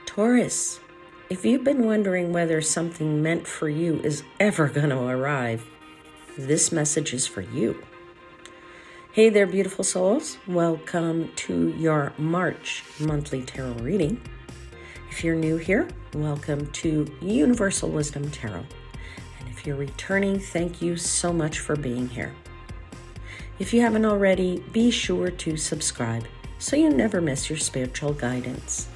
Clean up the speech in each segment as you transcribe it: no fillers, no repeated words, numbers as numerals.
Taurus, if you've been wondering whether something meant for you is ever going to arrive, this message is for you. Hey there, beautiful souls. Welcome to your March monthly tarot reading. If you're new here, welcome to Universal Wisdom Tarot. And if you're returning, thank you so much for being here. If you haven't already, be sure to subscribe so you never miss your spiritual guidance.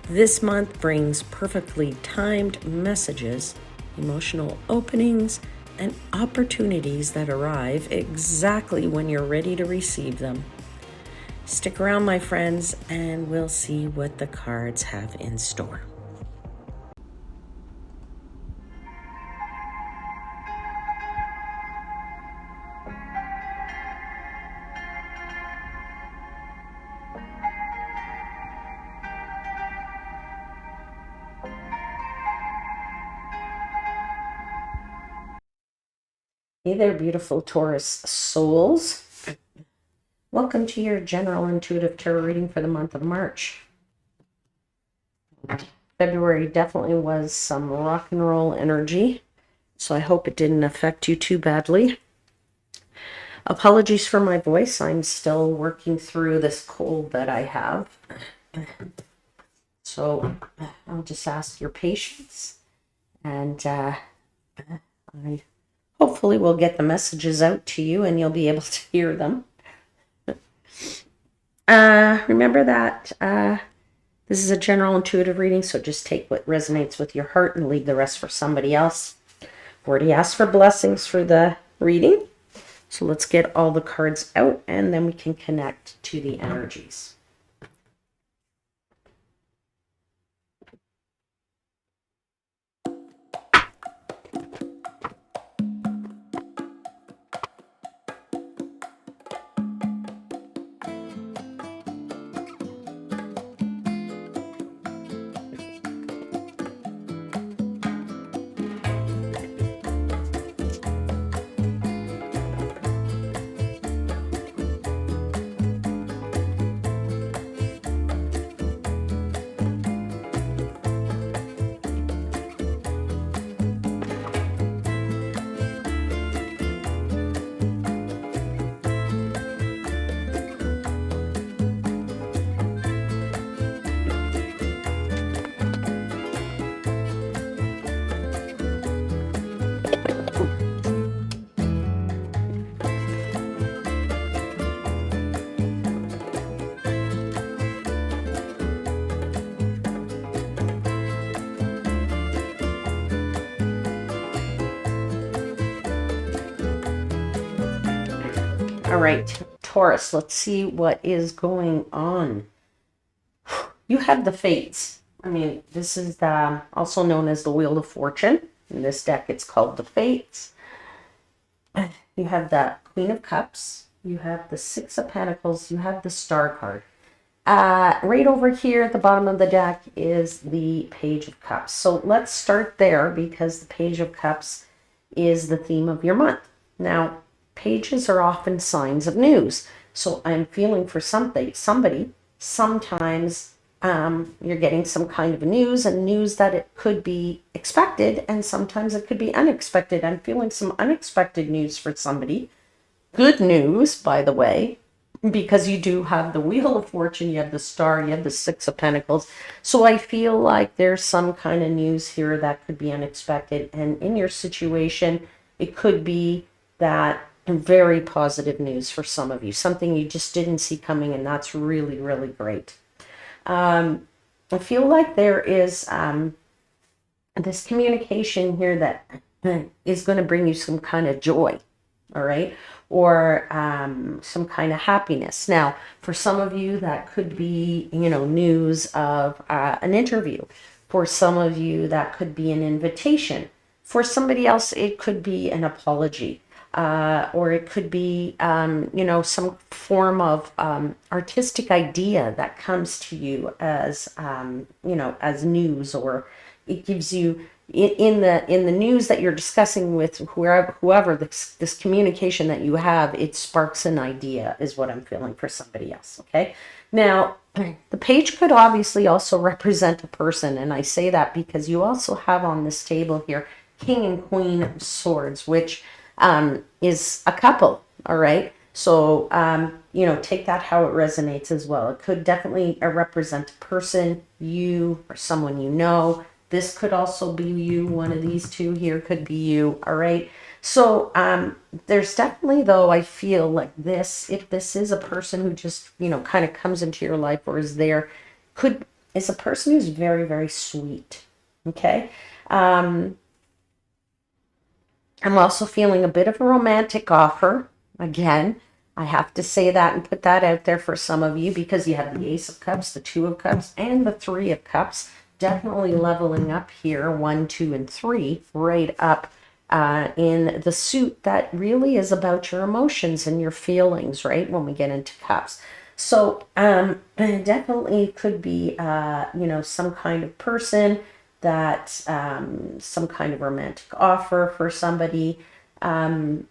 This month brings perfectly timed messages, emotional openings, and opportunities that arrive exactly when you're ready to receive them. Stick around, my friends, and we'll see what the cards have in store. Hey there, beautiful Taurus souls. Welcome to your general intuitive tarot reading for the month of March. February definitely was some rock and roll energy, so I hope it didn't affect you too badly. Apologies for my voice. I'm still working through this cold that I have. So I'll just ask your patience, and I hopefully we'll get the messages out to you and you'll be able to hear them. Remember that this is a general intuitive reading, so just take what resonates with your heart and leave the rest for somebody else. I've already asked for blessings for the reading, so let's get all the cards out and then we can connect to the energies. All right, Taurus, let's see what is going on. You have the Fates. I mean, this is also known as the Wheel of Fortune. In this deck, it's called the Fates. You have the Queen of Cups. You have the Six of Pentacles. You have the Star card. Right over here at the bottom of the deck is the Page of Cups. So let's start there because the Page of Cups is the theme of your month. Now, pages are often signs of news. So I'm feeling for somebody. Sometimes you're getting some kind of news, and news that it could be expected, and sometimes it could be unexpected. I'm feeling some unexpected news for somebody. Good news, by the way, because you do have the Wheel of Fortune, you have the Star, you have the Six of Pentacles. So I feel like there's some kind of news here that could be unexpected. And in your situation, it could be that very positive news for some of you, something you just didn't see coming, and that's really, really great. I feel like there is this communication here that is going to bring you some kind of joy, all right, or some kind of happiness. Now, for some of you, that could be, news of an interview. For some of you, that could be an invitation. For somebody else, it could be an apology. Or it could be, some form of artistic idea that comes to you as, as news, or it gives you in the news that you're discussing with whoever this communication that you have, it sparks an idea, is what I'm feeling for somebody else. Okay. Now, the page could obviously also represent a person, and I say that because you also have on this table here King and Queen of Swords, which is a couple, all right? So, you know, take that how it resonates as well. It could definitely represent a person, you, or someone you know. This could also be you. One of these two here could be you, all right? So there's definitely, though, I feel like this, if this is a person who just, you know, kind of comes into your life or is there, is a person who's very, very sweet, okay? I'm also feeling a bit of a romantic offer. Again, I have to say that and put that out there for some of you because you have the Ace of Cups, the Two of Cups, and the Three of Cups. Definitely leveling up here, 1, 2, and 3, right up in the suit that really is about your emotions and your feelings, right? When we get into cups. So definitely could be, you know, some kind of person that, some kind of romantic offer for somebody. Now,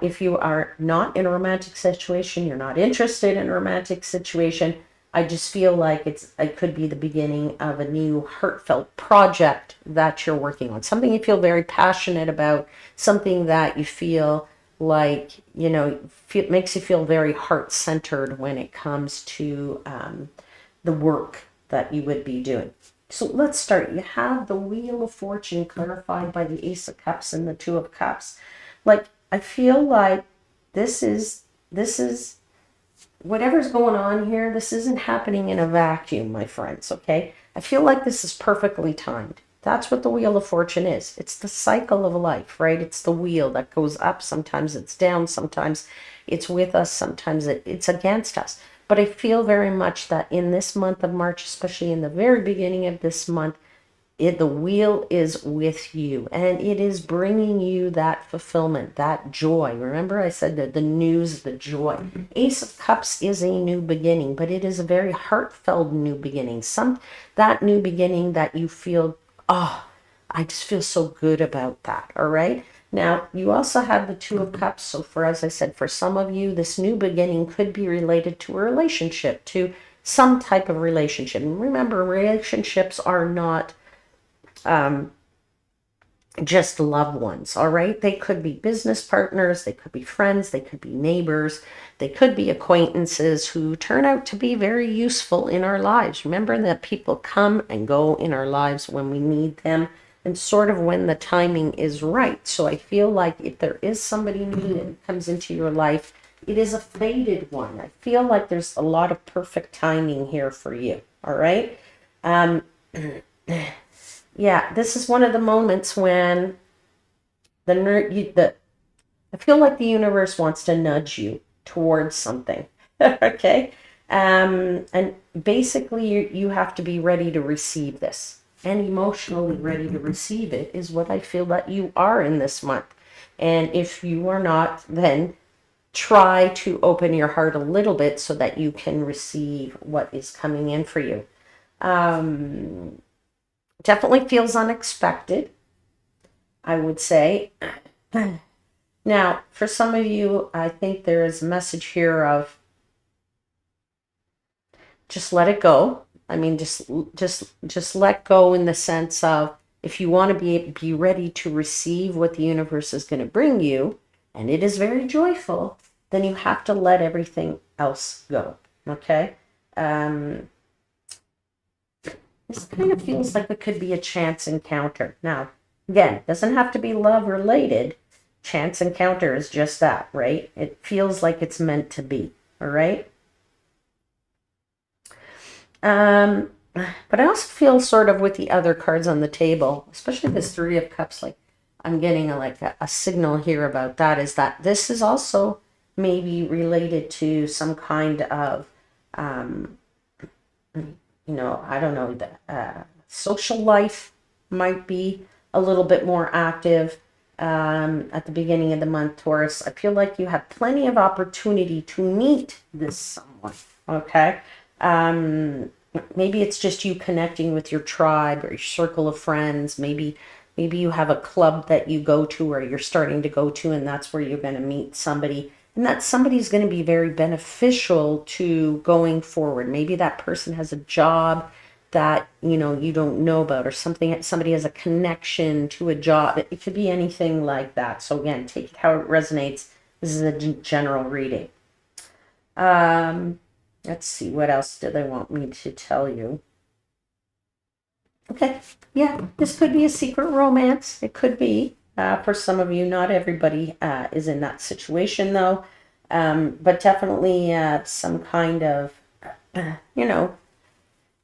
if you are not in a romantic situation, you're not interested in a romantic situation, I just feel like it could be the beginning of a new heartfelt project that you're working on. Something you feel very passionate about, something that you feel like, you know, makes you feel very heart-centered when it comes to the work that you would be doing. So let's start. You have the Wheel of Fortune clarified by the Ace of Cups and the Two of Cups. Like, I feel like this is whatever's going on here, this isn't happening in a vacuum, my friends, okay? I feel like this is perfectly timed. That's what the Wheel of Fortune is. It's the cycle of life, right? It's the wheel that goes up. Sometimes it's down. Sometimes it's with us. Sometimes it's against us. But I feel very much that in this month of March, especially in the very beginning of this month, the wheel is with you and it is bringing you that fulfillment, that joy. Remember I said that the news, the joy. Ace of Cups is a new beginning, but it is a very heartfelt new beginning. That new beginning that you feel, oh, I just feel so good about that. All right. Now, you also have the Two of Cups. So as I said, for some of you, this new beginning could be related to a relationship, to some type of relationship. And remember, relationships are not just loved ones, all right? They could be business partners, they could be friends, they could be neighbors, they could be acquaintances who turn out to be very useful in our lives. Remember that people come and go in our lives when we need them and sort of when the timing is right. So I feel like if there is somebody new that comes into your life, it is a fated one. I feel like there's a lot of perfect timing here for you, all right? Yeah, this is one of the moments when I feel like the universe wants to nudge you towards something. Okay? And basically you have to be ready to receive this. And emotionally ready to receive it is what I feel that you are in this month. And if you are not, then try to open your heart a little bit so that you can receive what is coming in for you. Definitely feels unexpected, I would say. Now, for some of you, I think there is a message here of just let it go. I mean, just let go in the sense of if you want to be ready to receive what the universe is going to bring you, and it is very joyful, then you have to let everything else go. Okay? This kind of feels like it could be a chance encounter. Now, again, it doesn't have to be love related. Chance encounter is just that, right? It feels like it's meant to be, all right? But I also feel sort of with the other cards on the table, especially this Three of Cups, like I'm getting a signal here about that, is that this is also maybe related to some kind of you know, I don't know, the social life might be a little bit more active at the beginning of the month, Taurus. I feel like you have plenty of opportunity to meet this someone, okay? Maybe it's just you connecting with your tribe or your circle of friends. Maybe you have a club that you go to or you're starting to go to, and that's where you're going to meet somebody. and that somebody's going to be very beneficial to going forward. Maybe that person has a job that you don't know about, or somebody has a connection to a job. It could be anything like that. So again, take it how it resonates. This is a general reading. Let's see, what else do they want me to tell you? Okay, yeah, this could be a secret romance. It could be. For some of you, not everybody is in that situation though. But definitely some kind of,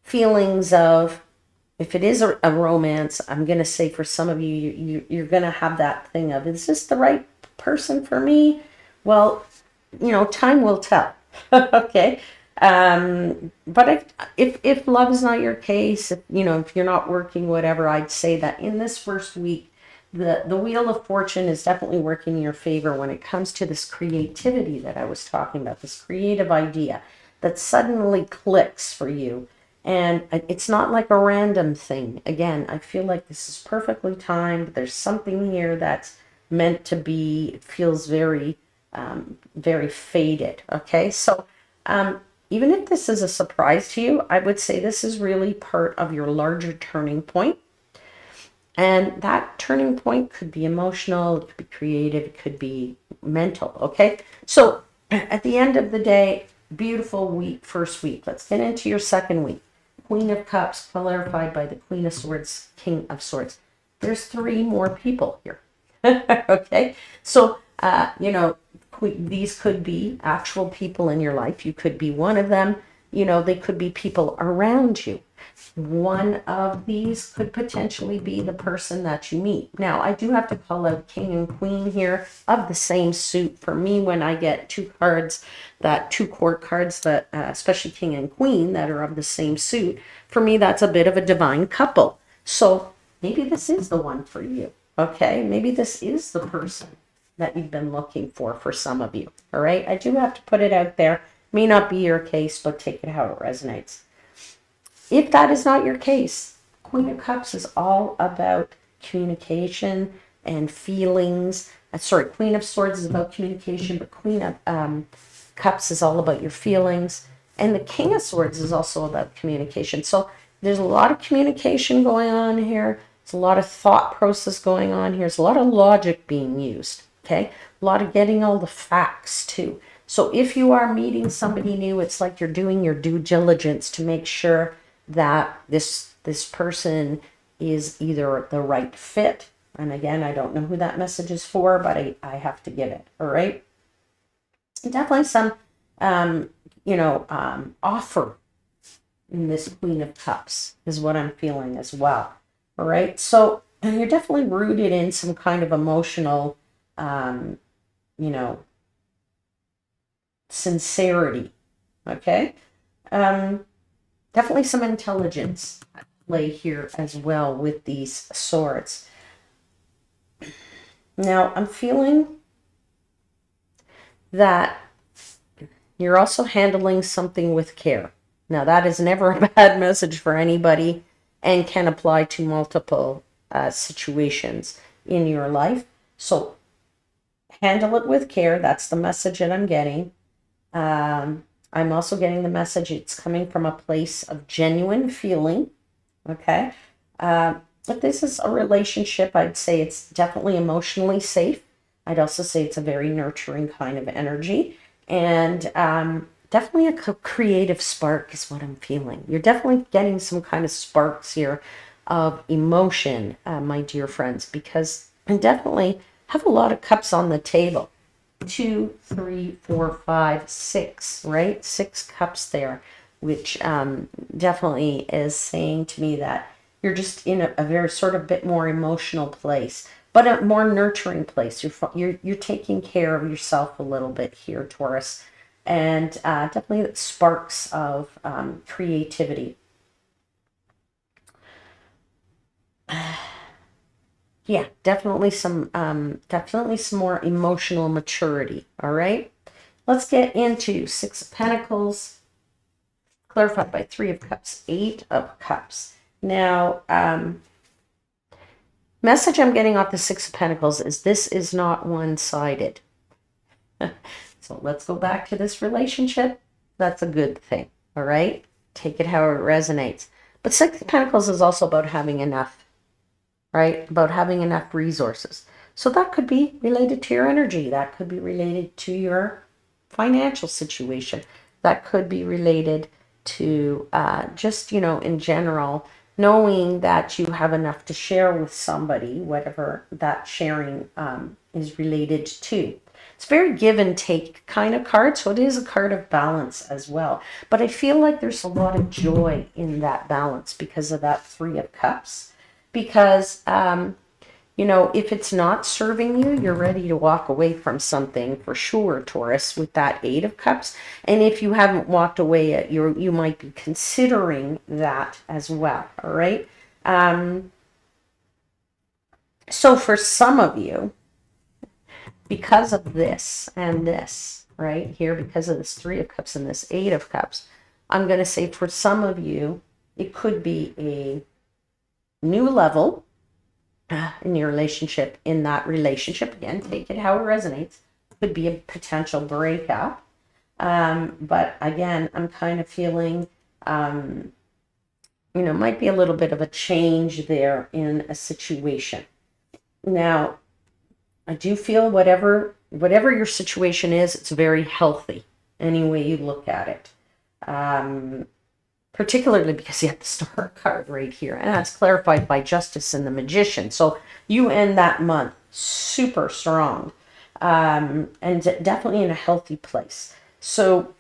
feelings of, if it is a romance, I'm going to say for some of you're going to have that thing of, is this the right person for me? Well, time will tell. Okay. But if love is not your case, if you're not working, whatever, I'd say that in this first week, the Wheel of Fortune is definitely working in your favor when it comes to this creativity that I was talking about, this creative idea that suddenly clicks for you. And it's not like a random thing. Again, I feel like this is perfectly timed. There's something here that's meant to be. It feels very, very fated. Okay, so even if this is a surprise to you, I would say this is really part of your larger turning point. And that turning point could be emotional, it could be creative, it could be mental. Okay, so at the end of the day, beautiful week, first week. Let's get into your second week. Queen of Cups clarified by the Queen of Swords, King of Swords. There's 3 more people here. Okay, so these could be actual people in your life. You could be one of them. They could be people around you. One of these could potentially be the person that you meet. Now, I do have to call out King and Queen here of the same suit. For me, when I get 2 cards, that 2 court cards, that especially King and Queen, that are of the same suit, for me, that's a bit of a divine couple. So maybe this is the one for you. Okay, maybe this is the person that you've been looking for some of you. All right, I do have to put it out there. May not be your case, but take it how it resonates. If that is not your case, Queen of Cups is all about communication and feelings. Queen of Swords is about communication, but Queen of Cups is all about your feelings. And the King of Swords is also about communication. So there's a lot of communication going on here. There's a lot of thought process going on here. There's a lot of logic being used. Okay, a lot of getting all the facts too. So if you are meeting somebody new, it's like you're doing your due diligence to make sure that this person is either the right fit. And again, I don't know who that message is for, but I have to give it. All right. Definitely some, offer in this Queen of Cups is what I'm feeling as well. All right. So you're definitely rooted in some kind of emotional, sincerity. Okay. Definitely some intelligence at play here as well with these swords. Now, I'm feeling that you're also handling something with care. Now, that is never a bad message for anybody and can apply to multiple situations in your life. So handle it with care. That's the message that I'm getting. I'm also getting the message it's coming from a place of genuine feeling. Okay. If this is a relationship, I'd say it's definitely emotionally safe. I'd also say it's a very nurturing kind of energy. And definitely a creative spark is what I'm feeling. You're definitely getting some kind of sparks here of emotion, my dear friends, because I definitely have a lot of cups on the table. 2, 3, 4, 5, 6, right? 6 cups there, which definitely is saying to me that you're just in a very sort of bit more emotional place, but a more nurturing place. You're taking care of yourself a little bit here, Taurus, and definitely sparks of creativity. Yeah, definitely some more emotional maturity. All right, let's get into 6 of Pentacles, clarified by 3 of Cups, 8 of Cups. Now, message I'm getting off the 6 of Pentacles is this is not one-sided. It's So let's go back to this relationship. That's a good thing. All right. Take it how it resonates. But Six of Pentacles is also about having enough, right? About having enough resources. So that could be related to your energy. That could be related to your financial situation. That could be related to just, in general, knowing that you have enough to share with somebody, whatever that sharing is related to. It's very give and take kind of card, so it is a card of balance as well. But I feel like there's a lot of joy in that balance because of that Three of Cups. Because, if it's not serving you, you're ready to walk away from something for sure, Taurus, with that Eight of Cups. And if you haven't walked away yet, you might be considering that as well, all right? So for some of you, because of this and this, right here, because of this Three of Cups and this Eight of Cups, I'm going to say for some of you, it could be a new level in your relationship, in that relationship. Again, take it how it resonates. Could be a potential breakup. But again, I'm kind of feeling, might be a little bit of a change there in a situation. Now, I do feel whatever your situation is, it's very healthy any way you look at it. Particularly because you have the Star card right here, and that's clarified by Justice and the Magician. So you end that month super strong, and definitely in a healthy place. So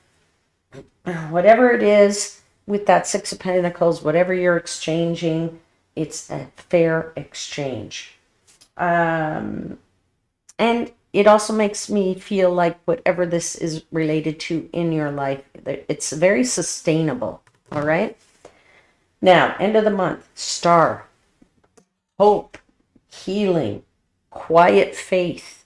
whatever it is with that Six of Pentacles, whatever you're exchanging, it's a fair exchange. And it also makes me feel like whatever this is related to in your life, it's very sustainable. All right. Now, end of the month, Star, hope, healing, quiet faith.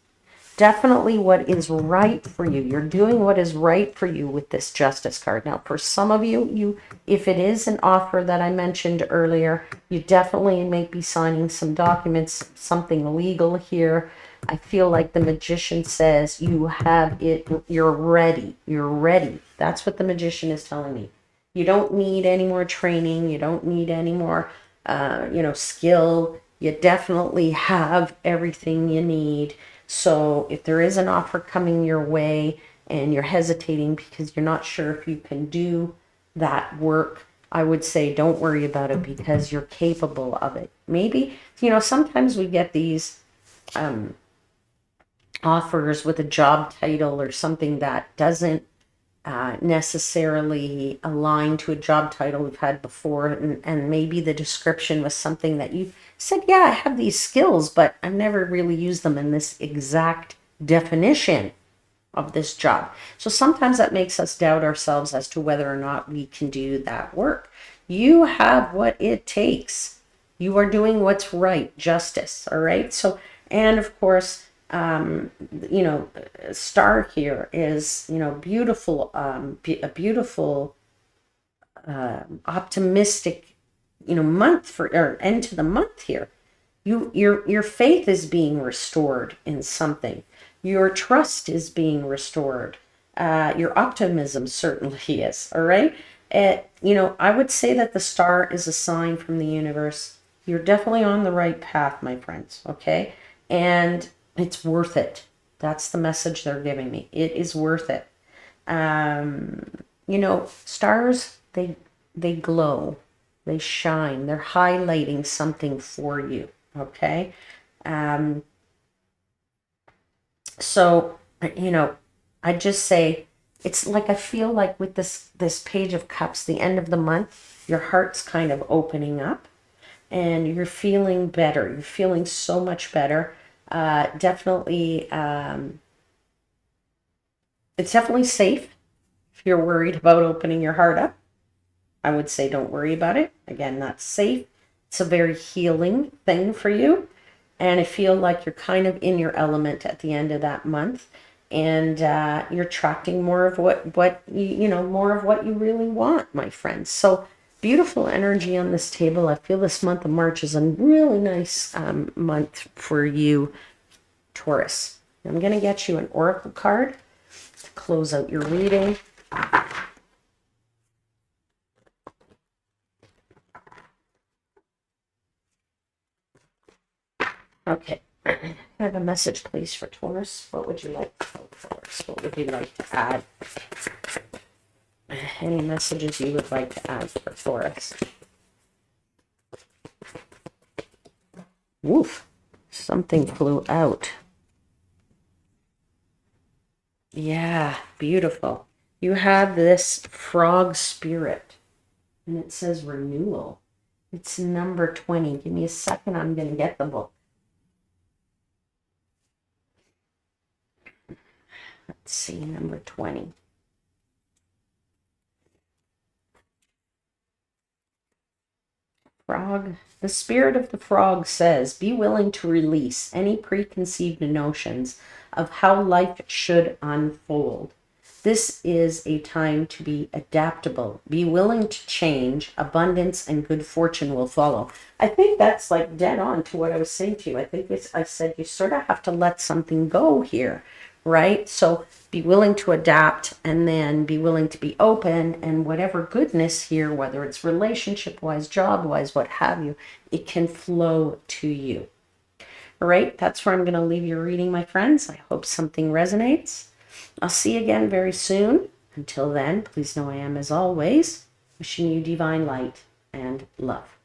Definitely what is right for you. You're doing what is right for you with this Justice card. Now, for some of you, if it is an offer that I mentioned earlier, you definitely may be signing some documents, something legal here. I feel like the Magician says you have it, you're ready. You're ready. That's what the Magician is telling me. You don't need any more training. You don't need any more, skill. You definitely have everything you need. So if there is an offer coming your way and you're hesitating because you're not sure if you can do that work, I would say don't worry about it because you're capable of it. Maybe, sometimes we get these offers with a job title or something that doesn't necessarily align to a job title we've had before, and maybe the description was something that you said, yeah, I have these skills, but I've never really used them in this exact definition of this job. So sometimes that makes us doubt ourselves as to whether or not we can do that work. You have what it takes. You are doing what's right. Justice. All right. So, and of course, Star here is, beautiful, a beautiful, optimistic, month or end to the month here. Your faith is being restored in something. Your trust is being restored. Your optimism certainly is. All right. I would say that the Star is a sign from the universe. You're definitely on the right path, my friends. Okay. And it's worth it. That's the message they're giving me. It is worth it. Stars, they glow. They shine. They're highlighting something for you. Okay. So, I just say, it's like, I feel like with this Page of Cups, the end of the month, your heart's kind of opening up and you're feeling better. You're feeling so much better. Definitely, it's definitely safe if you're worried about opening your heart up. I would say don't worry about it. Again, that's safe. It's a very healing thing for you. And I feel like you're kind of in your element at the end of that month. And you're attracting more of what more of what you really want, my friends. So beautiful energy on this table. I feel this month of March is a really nice month for you, Taurus. I'm going to get you an oracle card. to close out your reading. Okay. Have a message, please, for Taurus. What would you like to tell Taurus? What would you like to add? Any messages you would like to add for Taurus? Woof. Something flew out. Yeah, beautiful. You have this frog spirit, and it says renewal. It's number 20. Give me a second. I'm going to get the book. Let's see, number 20. Frog. The spirit of the frog says, be willing to release any preconceived notions of how life should unfold. This is a time to be adaptable. Be willing to change. Abundance and good fortune will follow. I think that's like dead on to what I was saying to you. I think I said you sort of have to let something go here, right? So be willing to adapt, and then be willing to be open, and whatever goodness here, whether it's relationship wise, job wise, what have you, it can flow to you. All right, that's where I'm going to leave your reading, my friends. I hope something resonates. I'll see you again very soon. Until then, please know I am, as always, wishing you divine light and love.